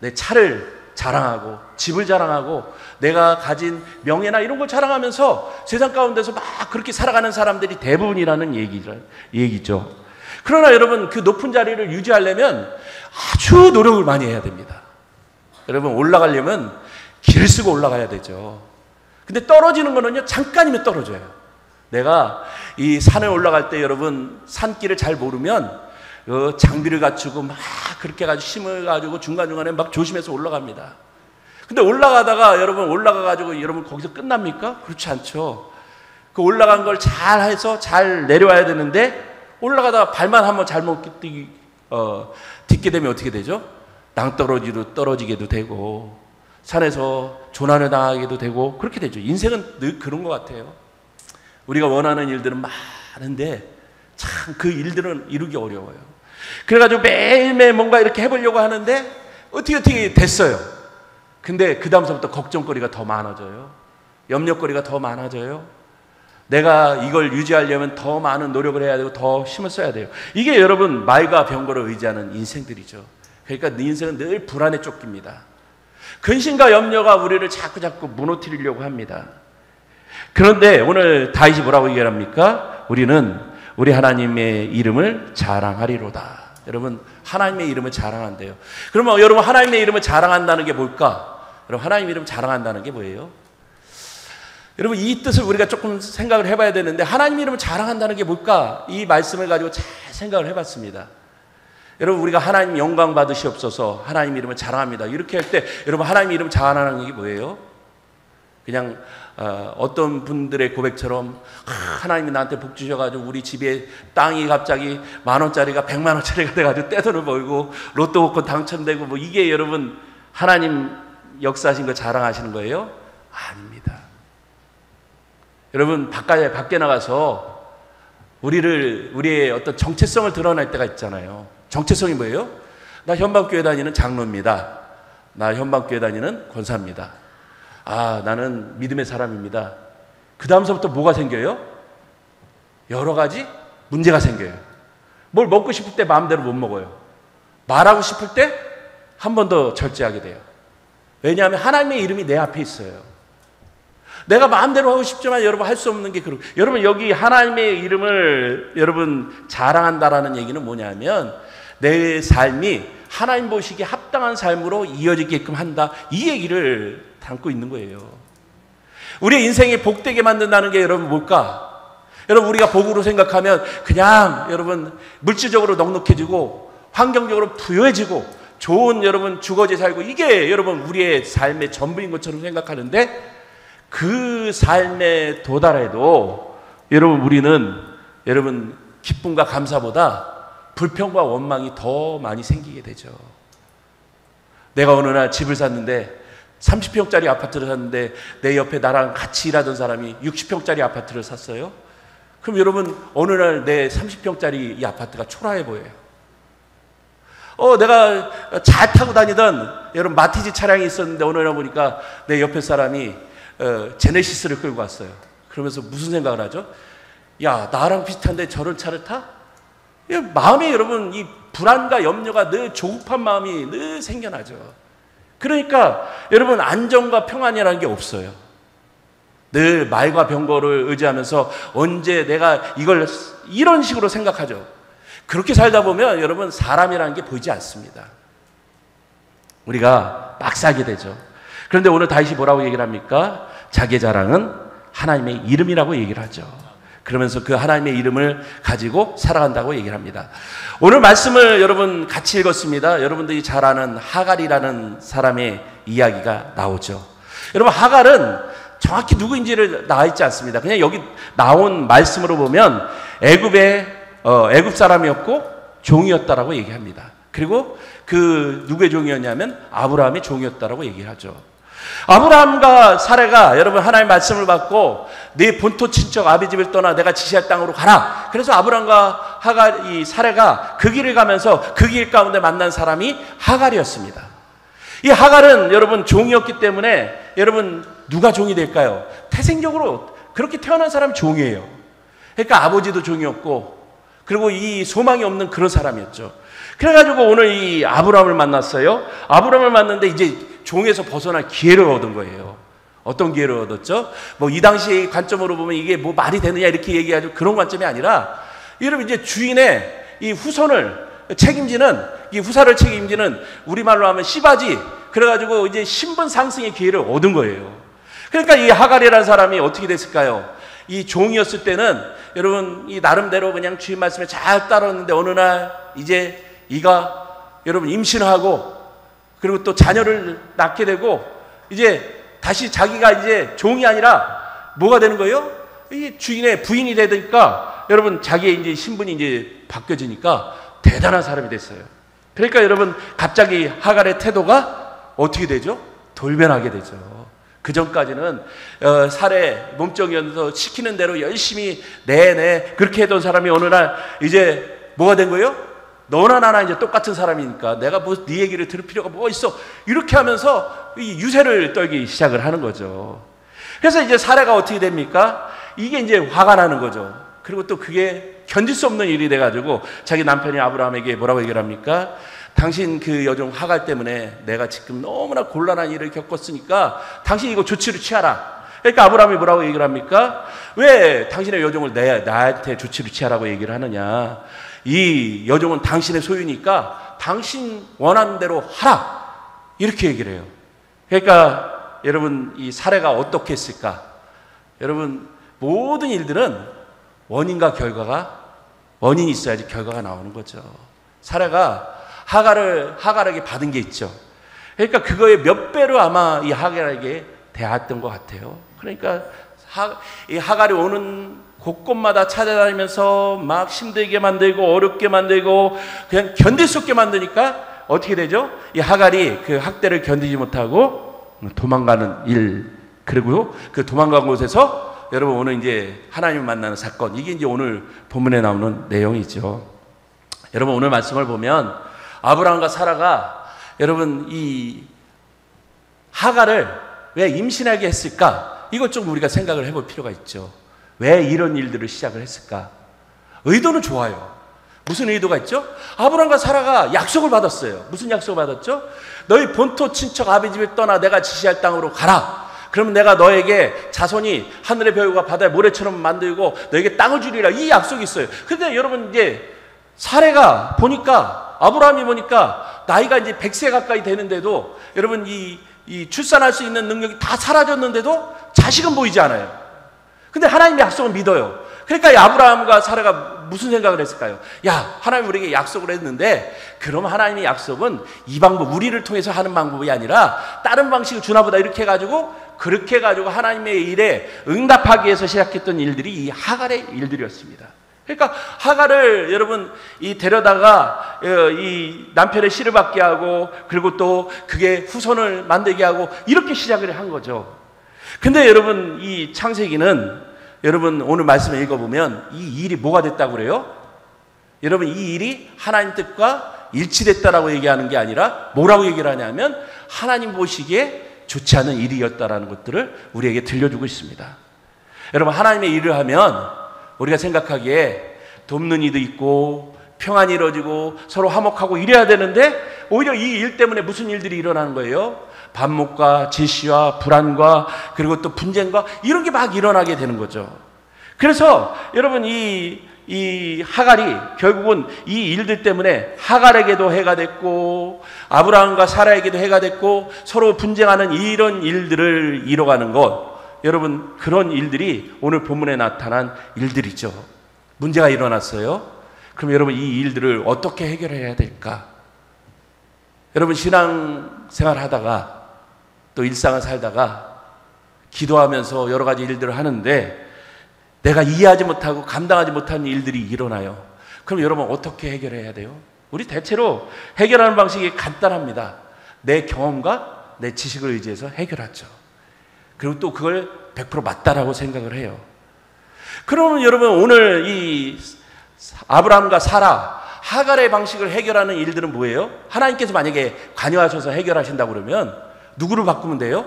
내 차를 자랑하고, 집을 자랑하고, 내가 가진 명예나 이런 걸 자랑하면서 세상 가운데서 막 그렇게 살아가는 사람들이 대부분이라는 얘기죠. 그러나 여러분, 그 높은 자리를 유지하려면 아주 노력을 많이 해야 됩니다. 여러분, 올라가려면 길을 쓰고 올라가야 되죠. 근데 떨어지는 거는요, 잠깐이면 떨어져요. 내가 이 산에 올라갈 때 여러분, 산길을 잘 모르면 장비를 갖추고 막 그렇게 가지고 힘을 가지고 중간중간에 막 조심해서 올라갑니다. 근데 올라가다가 여러분, 올라가가지고 여러분 거기서 끝납니까? 그렇지 않죠. 그 올라간 걸 잘 해서 잘 내려와야 되는데, 올라가다가 발만 한번 잘못 딛게 되면 어떻게 되죠? 낭떠러지로 떨어지게도 되고, 산에서 조난을 당하게도 되고, 그렇게 되죠. 인생은 늘 그런 것 같아요. 우리가 원하는 일들은 많은데 참 그 일들은 이루기 어려워요. 그래가지고 매일매일 뭔가 이렇게 해보려고 하는데 어떻게 됐어요. 근데 그 다음서부터 걱정거리가 더 많아져요. 염려거리가 더 많아져요. 내가 이걸 유지하려면 더 많은 노력을 해야 되고 더 힘을 써야 돼요. 이게 여러분, 말과 병거를 의지하는 인생들이죠. 그러니까 네 인생은 늘 불안에 쫓깁니다. 근심과 염려가 우리를 자꾸 무너뜨리려고 합니다. 그런데 오늘 다윗이 뭐라고 얘기합니까? 우리는 우리 하나님의 이름을 자랑하리로다. 여러분, 하나님의 이름을 자랑한대요. 그러면 여러분, 하나님의 이름을 자랑한다는 게 뭘까? 여러분, 하나님의 이름을 자랑한다는 게 뭐예요? 여러분, 이 뜻을 우리가 조금 생각을 해봐야 되는데, 하나님의 이름을 자랑한다는 게 뭘까? 이 말씀을 가지고 잘 생각을 해봤습니다. 여러분, 우리가 하나님 영광 받으시옵소서, 하나님 이름을 자랑합니다. 이렇게 할 때 여러분, 하나님 이름 자랑하는 게 뭐예요? 그냥 어떤 분들의 고백처럼 하나님이 나한테 복 주셔가지고 우리 집에 땅이 갑자기 10,000원짜리가 100만원짜리가 돼가지고 떼돈을 벌고 로또 복권 당첨되고, 뭐 이게 여러분 하나님 역사하신 거 자랑하시는 거예요? 아닙니다. 여러분, 밖에 나가서 우리의 어떤 정체성을 드러낼 때가 있잖아요. 정체성이 뭐예요? 나 현방교회 다니는 장로입니다. 나 현방교회 다니는 권사입니다. 아, 나는 믿음의 사람입니다. 그 다음서부터 뭐가 생겨요? 여러 가지 문제가 생겨요. 뭘 먹고 싶을 때 마음대로 못 먹어요. 말하고 싶을 때 한 번 더 절제하게 돼요. 왜냐하면 하나님의 이름이 내 앞에 있어요. 내가 마음대로 하고 싶지만 여러분 할 수 없는 게 그렇고, 여러분 여기 하나님의 이름을 여러분 자랑한다라는 얘기는 뭐냐면 내 삶이 하나님 보시기에 합당한 삶으로 이어지게끔 한다, 이 얘기를 담고 있는 거예요. 우리의 인생이 복되게 만든다는 게 여러분 뭘까? 여러분, 우리가 복으로 생각하면 그냥 여러분 물질적으로 넉넉해지고 환경적으로 부유해지고 좋은 여러분 주거지 살고, 이게 여러분 우리의 삶의 전부인 것처럼 생각하는데, 그 삶에 도달해도 여러분 우리는 여러분 기쁨과 감사보다 불평과 원망이 더 많이 생기게 되죠. 내가 어느 날 집을 샀는데 30평짜리 아파트를 샀는데 내 옆에 나랑 같이 일하던 사람이 60평짜리 아파트를 샀어요. 그럼 여러분 어느 날 내 30평짜리 이 아파트가 초라해 보여요. 내가 잘 타고 다니던 여러분 마티즈 차량이 있었는데 어느 날 보니까 내 옆에 사람이 제네시스를 끌고 왔어요. 그러면서 무슨 생각을 하죠? 야, 나랑 비슷한데 저런 차를 타? 마음에 여러분 이 불안과 염려가 늘 조급한 마음이 늘 생겨나죠. 그러니까 여러분 안정과 평안이라는 게 없어요. 늘 말과 병거를 의지하면서 언제 내가 이걸 이런 식으로 생각하죠. 그렇게 살다 보면 여러분 사람이라는 게 보이지 않습니다. 우리가 막 살게 되죠. 그런데 오늘 다윗이 뭐라고 얘기를 합니까? 자기의 자랑은 하나님의 이름이라고 얘기를 하죠. 그러면서 그 하나님의 이름을 가지고 살아간다고 얘기를 합니다. 오늘 말씀을 여러분 같이 읽었습니다. 여러분들이 잘 아는 하갈이라는 사람의 이야기가 나오죠. 여러분, 하갈은 정확히 누구인지를 나와 있지 않습니다. 그냥 여기 나온 말씀으로 보면 애굽 사람이었고 종이었다라고 얘기합니다. 그리고 그 누구의 종이었냐면 아브라함의 종이었다라고 얘기하죠. 아브라함과 사레가 여러분 하나님의 말씀을 받고 네 본토 친척 아비 집을 떠나 내가 지시할 땅으로 가라. 그래서 아브라함과 이 사레가 그 길을 가면서 그 길 가운데 만난 사람이 하갈이었습니다. 이 하갈은 여러분 종이었기 때문에 여러분 누가 종이 될까요? 태생적으로 그렇게 태어난 사람이 종이에요. 그러니까 아버지도 종이었고, 그리고 이 소망이 없는 그런 사람이었죠. 그래가지고 오늘 이 아브라함을 만났어요. 아브라함을 만났는데 이제 종에서 벗어날 기회를 얻은 거예요. 어떤 기회를 얻었죠? 뭐 이 당시 관점으로 보면 이게 뭐 말이 되느냐 이렇게 얘기하죠. 그런 관점이 아니라 여러분 이제 주인의 이 후손을 책임지는, 이 후사를 책임지는, 우리말로 하면 씨바지, 그래가지고 이제 신분 상승의 기회를 얻은 거예요. 그러니까 이 하갈이라는 사람이 어떻게 됐을까요? 이 종이었을 때는 여러분 이 나름대로 그냥 주인 말씀에 잘 따랐는데 어느 날 이제 이가 여러분 임신하고 그리고 또 자녀를 낳게 되고 이제 다시 자기가 이제 종이 아니라 뭐가 되는 거예요? 이 주인의 부인이 되니까 여러분 자기의 이제 신분이 이제 바뀌어지니까 대단한 사람이 됐어요. 그러니까 여러분 갑자기 하갈의 태도가 어떻게 되죠? 돌변하게 되죠. 그 전까지는 살에 몸종이어서 시키는 대로 열심히 네네 그렇게 했던 사람이 어느 날 이제 뭐가 된 거예요? 너나 나나 이제 똑같은 사람이니까 내가 뭐 네 얘기를 들을 필요가 뭐가 있어, 이렇게 하면서 이 유세를 떨기 시작을 하는 거죠. 그래서 이제 사례가 어떻게 됩니까? 이게 이제 화가 나는 거죠. 그리고 또 그게 견딜 수 없는 일이 돼가지고 자기 남편이 아브라함에게 뭐라고 얘기를 합니까? 당신 그 여종 하갈 때문에 내가 지금 너무나 곤란한 일을 겪었으니까 당신 이거 조치를 취하라. 그러니까 아브라함이 뭐라고 얘기를 합니까? 왜 당신의 여종을 나한테 조치를 취하라고 얘기를 하느냐? 이 여종은 당신의 소유니까 당신 원하는 대로 하라. 이렇게 얘기를 해요. 그러니까 여러분 이 사례가 어떻게 했을까? 여러분 모든 일들은 원인과 결과가, 원인이 있어야지 결과가 나오는 거죠. 사례가 하갈에게 받은 게 있죠. 그러니까 그거의 몇 배로 아마 이 하갈에게 대했던 것 같아요. 그러니까 이 하갈이 오는 곳곳마다 찾아다니면서 막 힘들게 만들고 어렵게 만들고 그냥 견딜 수 없게 만드니까 어떻게 되죠? 이 하갈이 그 학대를 견디지 못하고 도망가는 일, 그리고요, 그 도망간 곳에서 여러분 오늘 이제 하나님을 만나는 사건, 이게 이제 오늘 본문에 나오는 내용이죠. 여러분 오늘 말씀을 보면 아브라함과 사라가 여러분 이 하갈을 왜 임신하게 했을까? 이것 좀 우리가 생각을 해볼 필요가 있죠. 왜 이런 일들을 시작을 했을까? 의도는 좋아요. 무슨 의도가 있죠? 아브라함과 사라가 약속을 받았어요. 무슨 약속을 받았죠? 너희 본토 친척 아비 집을 떠나 내가 지시할 땅으로 가라. 그러면 내가 너에게 자손이 하늘의 별과 바다의 모래처럼 만들고 너에게 땅을 주리라. 이 약속이 있어요. 근데 여러분 이제 사례가 보니까, 아브라함이 보니까 나이가 이제 100세 가까이 되는데도 여러분 이 출산할 수 있는 능력이 다 사라졌는데도 자식은 보이지 않아요. 근데 하나님의 약속을 믿어요. 그러니까 이 아브라함과 사라가 무슨 생각을 했을까요? 야, 하나님 우리에게 약속을 했는데 그럼 하나님의 약속은 이 방법, 우리를 통해서 하는 방법이 아니라 다른 방식을 주나보다, 이렇게 해가지고 그렇게 해가지고 하나님의 일에 응답하기 위해서 시작했던 일들이 이 하갈의 일들이었습니다. 그러니까 하갈을 여러분 데려다가 이 남편의 씨를 받게 하고, 그리고 또 그게 후손을 만들게 하고, 이렇게 시작을 한 거죠. 근데 여러분 이 창세기는 여러분 오늘 말씀을 읽어보면 이 일이 뭐가 됐다고 그래요? 여러분 이 일이 하나님 뜻과 일치됐다라고 얘기하는 게 아니라 뭐라고 얘기를 하냐면 하나님 보시기에 좋지 않은 일이었다라는 것들을 우리에게 들려주고 있습니다. 여러분 하나님의 일을 하면 우리가 생각하기에 돕는 이도 있고 평안이 이루어지고 서로 화목하고 이래야 되는데 오히려 이 일 때문에 무슨 일들이 일어나는 거예요? 반목과 질시와 불안과 그리고 또 분쟁과 이런 게 막 일어나게 되는 거죠. 그래서 여러분 이 하갈이 결국은 이 일들 때문에 하갈에게도 해가 됐고 아브라함과 사라에게도 해가 됐고 서로 분쟁하는 이런 일들을 이뤄가는 것, 여러분 그런 일들이 오늘 본문에 나타난 일들이죠. 문제가 일어났어요. 그럼 여러분 이 일들을 어떻게 해결해야 될까? 여러분 신앙생활 하다가 또 일상을 살다가 기도하면서 여러 가지 일들을 하는데 내가 이해하지 못하고 감당하지 못하는 일들이 일어나요. 그럼 여러분 어떻게 해결해야 돼요? 우리 대체로 해결하는 방식이 간단합니다. 내 경험과 내 지식을 의지해서 해결하죠. 그리고 또 그걸 100% 맞다라고 생각을 해요. 그러면 여러분 오늘 이 아브라함과 사라, 하갈의 방식을 해결하는 일들은 뭐예요? 하나님께서 만약에 관여하셔서 해결하신다고 그러면 누구를 바꾸면 돼요?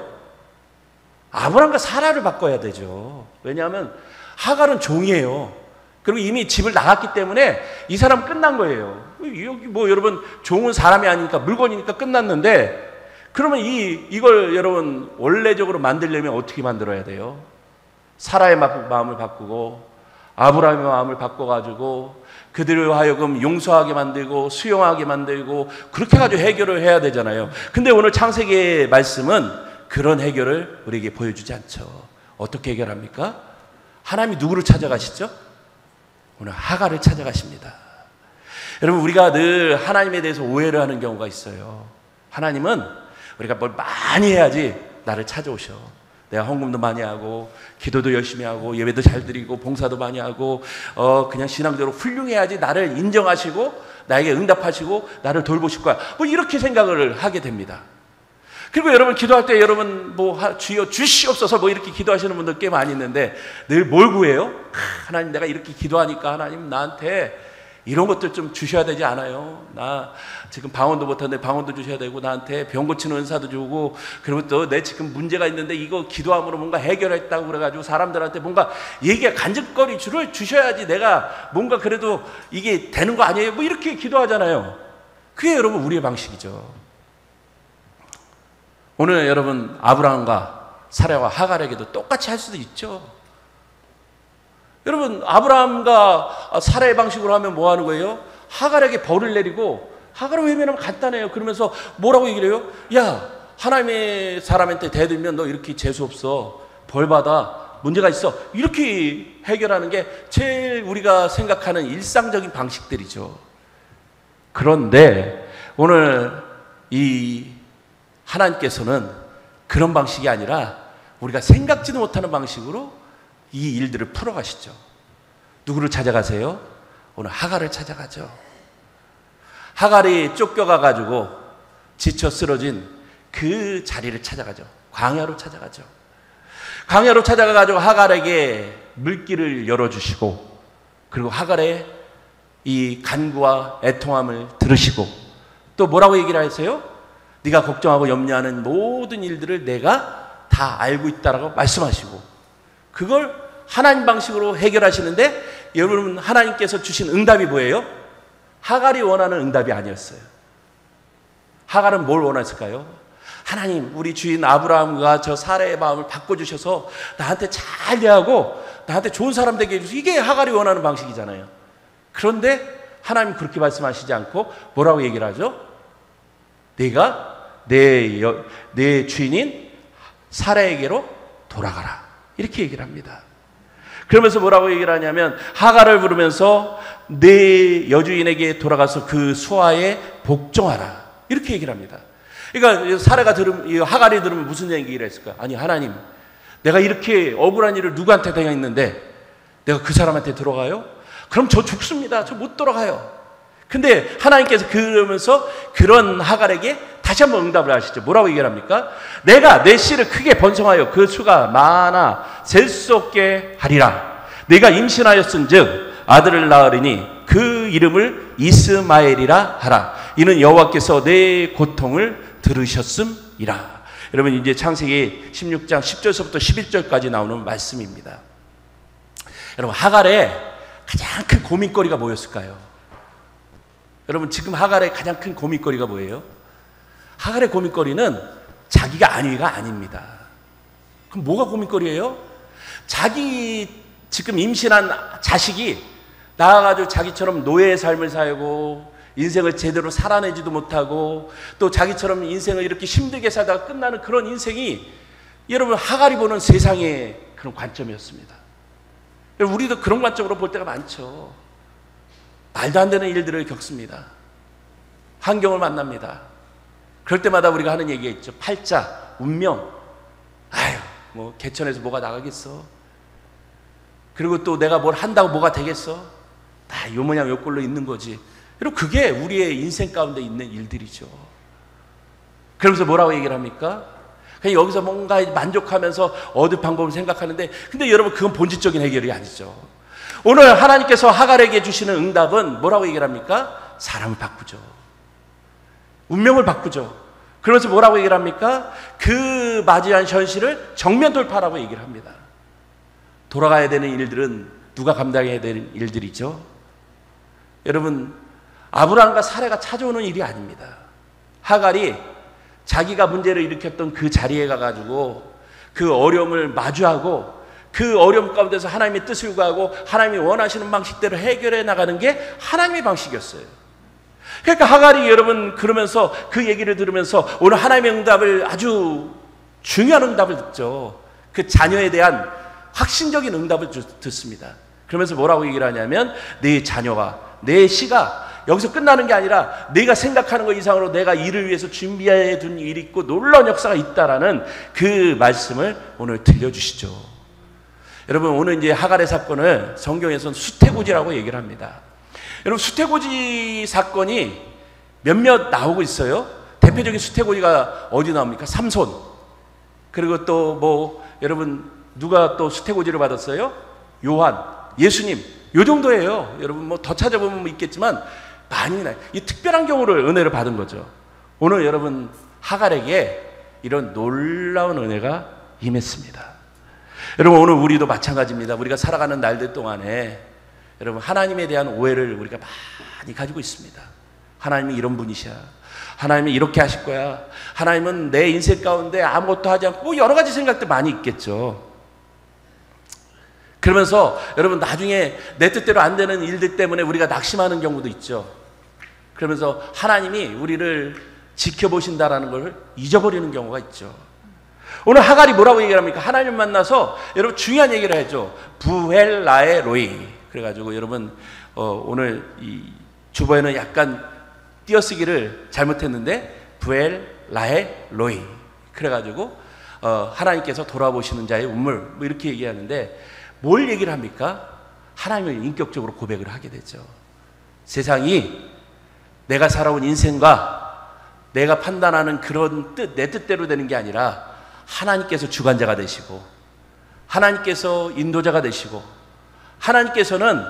아브라함과 사라를 바꿔야 되죠. 왜냐하면 하갈은 종이에요. 그리고 이미 집을 나갔기 때문에 이 사람 끝난 거예요. 여기 뭐 여러분 종은 사람이 아니니까 물건이니까 끝났는데, 그러면 이걸 여러분 원래적으로 만들려면 어떻게 만들어야 돼요? 사라의 마음을 바꾸고 아브라함의 마음을 바꿔가지고 그들을 하여금 용서하게 만들고 수용하게 만들고 그렇게 해가지고 해결을 해야 되잖아요. 근데 오늘 창세기의 말씀은 그런 해결을 우리에게 보여주지 않죠. 어떻게 해결합니까? 하나님이 누구를 찾아가시죠? 오늘 하갈을 찾아가십니다. 여러분 우리가 늘 하나님에 대해서 오해를 하는 경우가 있어요. 하나님은 우리가 뭘 많이 해야지 나를 찾아오셔. 내가 헌금도 많이 하고 기도도 열심히 하고 예배도 잘 드리고 봉사도 많이 하고 그냥 신앙적으로 훌륭해야지 나를 인정하시고 나에게 응답하시고 나를 돌보실 거야. 뭐 이렇게 생각을 하게 됩니다. 그리고 여러분 기도할 때 여러분 뭐 주여 주시옵소서 뭐 이렇게 기도하시는 분들 꽤 많이 있는데 늘 뭘 구해요? 하나님 내가 이렇게 기도하니까 하나님 나한테 이런 것들 좀 주셔야 되지 않아요? 나 지금 방언도 못하는데 방언도 주셔야 되고 나한테 병 고치는 은사도 주고 그리고 또 내 지금 문제가 있는데 이거 기도함으로 뭔가 해결했다고 그래가지고 사람들한테 뭔가 얘기가 간증거리 줄을 주셔야지 내가 뭔가 그래도 이게 되는 거 아니에요? 뭐 이렇게 기도하잖아요. 그게 여러분 우리의 방식이죠. 오늘 여러분 아브라함과 사라와 하갈에게도 똑같이 할 수도 있죠. 여러분 아브라함과 사라의 방식으로 하면 뭐 하는 거예요? 하갈에게 벌을 내리고, 하갈을 외면하면 간단해요. 그러면서 뭐라고 얘기를 해요? 야 하나님의 사람한테 대들면 너 이렇게 재수없어, 벌받아, 문제가 있어, 이렇게 해결하는 게 제일 우리가 생각하는 일상적인 방식들이죠. 그런데 오늘 이 하나님께서는 그런 방식이 아니라 우리가 생각지도 못하는 방식으로 이 일들을 풀어가시죠. 누구를 찾아가세요? 오늘 하갈을 찾아가죠. 하갈이 쫓겨가가지고 지쳐 쓰러진 그 자리를 찾아가죠. 광야로 찾아가죠. 광야로 찾아가가지고 하갈에게 물길을 열어주시고, 그리고 하갈의 이 간구와 애통함을 들으시고, 또 뭐라고 얘기를 하세요? 네가 걱정하고 염려하는 모든 일들을 내가 다 알고 있다라고 말씀하시고, 그걸 하나님 방식으로 해결하시는데, 여러분 하나님께서 주신 응답이 뭐예요? 하갈이 원하는 응답이 아니었어요. 하갈은 뭘 원했을까요? 하나님, 우리 주인 아브라함과 저 사라의 마음을 바꿔주셔서 나한테 잘 대하고 나한테 좋은 사람 되게 해주셔서, 이게 하갈이 원하는 방식이잖아요. 그런데 하나님 그렇게 말씀하시지 않고 뭐라고 얘기를 하죠? 내가 내 주인인 사라에게로 돌아가라, 이렇게 얘기를 합니다. 그러면서 뭐라고 얘기를 하냐면, 하갈을 부르면서 내 여주인에게 돌아가서 그 수하에 복종하라, 이렇게 얘기를 합니다. 그러니까 하갈이 들으면 무슨 얘기를 했을까? 아니, 하나님, 내가 이렇게 억울한 일을 누구한테 당했는데 내가 그 사람한테 들어가요? 그럼 저 죽습니다. 저 못 돌아가요. 근데 하나님께서 그러면서 그런 하갈에게 다시 한번 응답을 하시죠. 뭐라고 얘기를 합니까? 내가 내 씨를 크게 번성하여 그 수가 많아 셀 수 없게 하리라. 내가 임신하였은즉 아들을 낳으리니 그 이름을 이스마엘이라 하라. 이는 여호와께서 내 고통을 들으셨음이라. 여러분, 이제 창세기 16장 10절서부터 11절까지 나오는 말씀입니다. 여러분, 하갈의 가장 큰 고민거리가 뭐였을까요? 여러분, 지금 하갈의 가장 큰 고민거리가 뭐예요? 하갈의 고민거리는 자기가 안위가 아닙니다. 그럼 뭐가 고민거리예요? 자기 지금 임신한 자식이 나와가지고 자기처럼 노예의 삶을 살고 인생을 제대로 살아내지도 못하고 또 자기처럼 인생을 이렇게 힘들게 살다가 끝나는 그런 인생이, 여러분, 하갈이 보는 세상의 그런 관점이었습니다. 우리도 그런 관점으로 볼 때가 많죠. 말도 안 되는 일들을 겪습니다. 환경을 만납니다. 그럴 때마다 우리가 하는 얘기가 있죠. 팔자, 운명. 아유, 뭐 개천에서 뭐가 나가겠어. 그리고 또 내가 뭘 한다고 뭐가 되겠어. 다 요 모양 요 꼴로 있는 거지. 여러분, 그게 우리의 인생 가운데 있는 일들이죠. 그러면서 뭐라고 얘기를 합니까? 그냥 여기서 뭔가 만족하면서 얻을 방법을 생각하는데, 근데 여러분, 그건 본질적인 해결이 아니죠. 오늘 하나님께서 하갈에게 주시는 응답은 뭐라고 얘기를 합니까? 사람을 바꾸죠. 운명을 바꾸죠. 그러면서 뭐라고 얘기를 합니까? 그 맞이한 현실을 정면 돌파라고 얘기를 합니다. 돌아가야 되는 일들은 누가 감당해야 되는 일들이죠? 여러분, 아브라함과 사라가 찾아오는 일이 아닙니다. 하갈이 자기가 문제를 일으켰던 그 자리에 가가지고 그 어려움을 마주하고 그 어려움 가운데서 하나님의 뜻을 구하고 하나님이 원하시는 방식대로 해결해 나가는 게 하나님의 방식이었어요. 그러니까 하갈이, 여러분, 그러면서 그 얘기를 들으면서 오늘 하나님의 응답을, 아주 중요한 응답을 듣죠. 그 자녀에 대한 확신적인 응답을 듣습니다. 그러면서 뭐라고 얘기를 하냐면, 내 자녀가, 내 씨가 여기서 끝나는 게 아니라 내가 생각하는 것 이상으로 내가 이를 위해서 준비해 둔 일이 있고 놀라운 역사가 있다라는 그 말씀을 오늘 들려주시죠. 여러분, 오늘 이제 하갈의 사건을 성경에서는 수태고지라고 얘기를 합니다. 여러분, 수태고지 사건이 몇몇 나오고 있어요. 대표적인 수태고지가 어디 나옵니까? 삼손. 그리고 또 뭐, 여러분, 누가 또 수태고지를 받았어요? 요한, 예수님. 요 정도예요. 여러분, 뭐 더 찾아보면 있겠지만 많이 나요. 이 특별한 경우를 은혜를 받은 거죠. 오늘 여러분, 하갈에게 이런 놀라운 은혜가 임했습니다. 여러분, 오늘 우리도 마찬가지입니다. 우리가 살아가는 날들 동안에 여러분, 하나님에 대한 오해를 우리가 많이 가지고 있습니다. 하나님이 이런 분이셔. 하나님이 이렇게 하실 거야. 하나님은 내 인생 가운데 아무것도 하지 않고, 뭐 여러 가지 생각들 많이 있겠죠. 그러면서 여러분, 나중에 내 뜻대로 안 되는 일들 때문에 우리가 낙심하는 경우도 있죠. 그러면서 하나님이 우리를 지켜보신다라는 걸 잊어버리는 경우가 있죠. 오늘 하갈이 뭐라고 얘기를 합니까? 하나님 만나서 여러분 중요한 얘기를 하죠. 부헬 라에 로이. 그래가지고 여러분, 오늘 이 주보에는 약간 띄어쓰기를 잘못했는데 부헬 라에 로이. 그래가지고 하나님께서 돌아보시는 자의 운물, 뭐 이렇게 얘기하는데, 뭘 얘기를 합니까? 하나님을 인격적으로 고백을 하게 되죠. 세상이 내가 살아온 인생과 내가 판단하는 그런 뜻, 내 뜻대로 되는 게 아니라 하나님께서 주관자가 되시고 하나님께서 인도자가 되시고 하나님께서는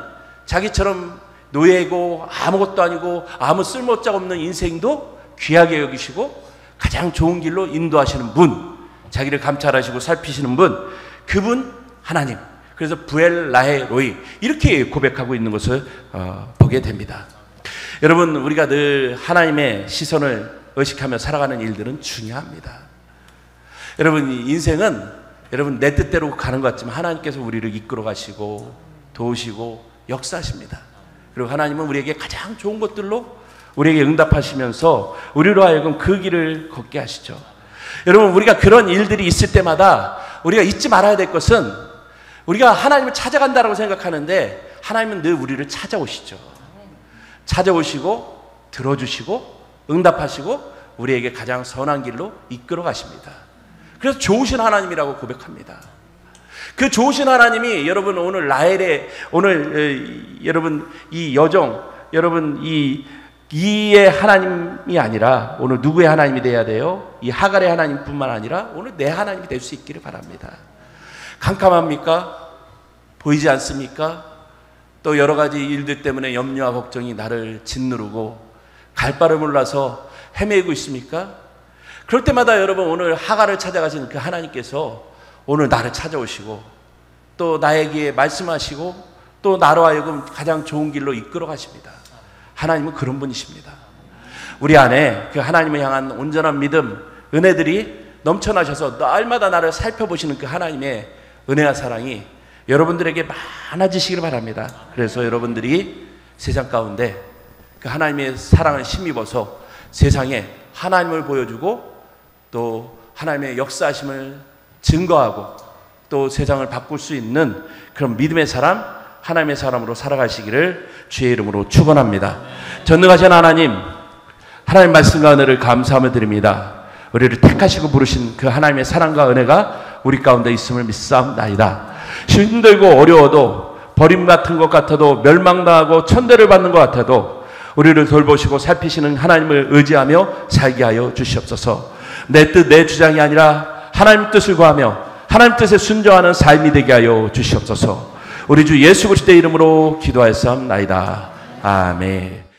자기처럼 노예고 아무것도 아니고 아무 쓸모짝 없는 인생도 귀하게 여기시고 가장 좋은 길로 인도하시는 분, 자기를 감찰하시고 살피시는 분, 그분 하나님. 그래서 부엘 라헤 로이 이렇게 고백하고 있는 것을 보게 됩니다. 여러분, 우리가 늘 하나님의 시선을 의식하며 살아가는 일들은 중요합니다. 여러분, 인생은 여러분 내 뜻대로 가는 것 같지만 하나님께서 우리를 이끌어 가시고 도우시고 역사하십니다. 그리고 하나님은 우리에게 가장 좋은 것들로 우리에게 응답하시면서 우리로 하여금 그 길을 걷게 하시죠. 여러분, 우리가 그런 일들이 있을 때마다 우리가 잊지 말아야 될 것은 우리가 하나님을 찾아간다고 생각하는데 하나님은 늘 우리를 찾아오시죠. 찾아오시고 들어주시고 응답하시고 우리에게 가장 선한 길로 이끌어 가십니다. 그래서 좋으신 하나님이라고 고백합니다. 그 좋으신 하나님이 여러분 오늘 라헬의 오늘 여러분 이 여정 여러분 이의 하나님이 아니라 오늘 누구의 하나님이 돼야 돼요? 이 하갈의 하나님뿐만 아니라 오늘 내 하나님이 될 수 있기를 바랍니다. 캄캄합니까? 보이지 않습니까? 또 여러 가지 일들 때문에 염려와 걱정이 나를 짓누르고 갈 바를 몰라서 헤매고 있습니까? 그럴 때마다 여러분 오늘 하갈을 찾아가신 그 하나님께서 오늘 나를 찾아오시고 또 나에게 말씀하시고 또 나로 하여금 가장 좋은 길로 이끌어 가십니다. 하나님은 그런 분이십니다. 우리 안에 그 하나님을 향한 온전한 믿음, 은혜들이 넘쳐나셔서 날마다 나를 살펴보시는 그 하나님의 은혜와 사랑이 여러분들에게 많아지시기를 바랍니다. 그래서 여러분들이 세상 가운데 그 하나님의 사랑을 힘입어서 세상에 하나님을 보여주고 또 하나님의 역사하심을 증거하고 또 세상을 바꿀 수 있는 그런 믿음의 사람, 하나님의 사람으로 살아가시기를 주의 이름으로 축원합니다. 전능하신 하나님, 하나님 말씀과 은혜를 감사하며 드립니다. 우리를 택하시고 부르신 그 하나님의 사랑과 은혜가 우리 가운데 있음을 믿사옵나이다. 힘들고 어려워도 버림 같은 것 같아도 멸망당하고 천대를 받는 것 같아도 우리를 돌보시고 살피시는 하나님을 의지하며 살게 하여 주시옵소서. 내 뜻, 내 주장이 아니라 하나님 뜻을 구하며 하나님 뜻에 순종하는 삶이 되게 하여 주시옵소서. 우리 주 예수 그리스도의 이름으로 기도하였사옵나이다. 아멘.